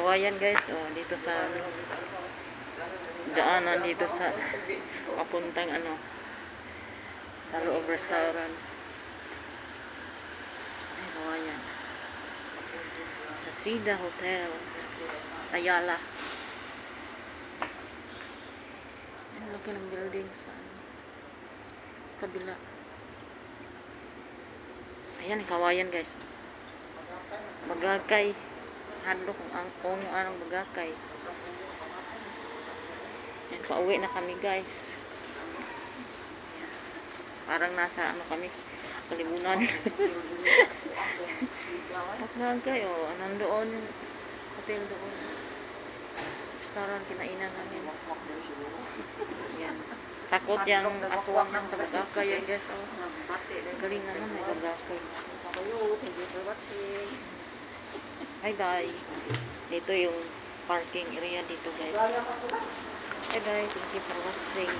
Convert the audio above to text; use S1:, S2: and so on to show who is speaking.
S1: kawayan guys. Oh, dito sa daanan dito sa papuntang sa loob restaurant. Ay, kawayan. Sa Sida Hotel. Ayala. Ang laki ng building sa kabila. Ayan, kawayan guys. Bagakay. Hadlok ang anong bagakay. Ayan, pauwi na kami guys. Ayan. Parang nasa kami, kalimunan. Bagakay, nandoon yung hotel doon. Restaurant, kinainan namin. Ayan. Takot yung aswang ng bagakay yan guys. Galing naman may bagakay.
S2: Thank you for watching.
S1: Hi guys. Dito yung parking area dito guys. Hi guys, thank you for watching.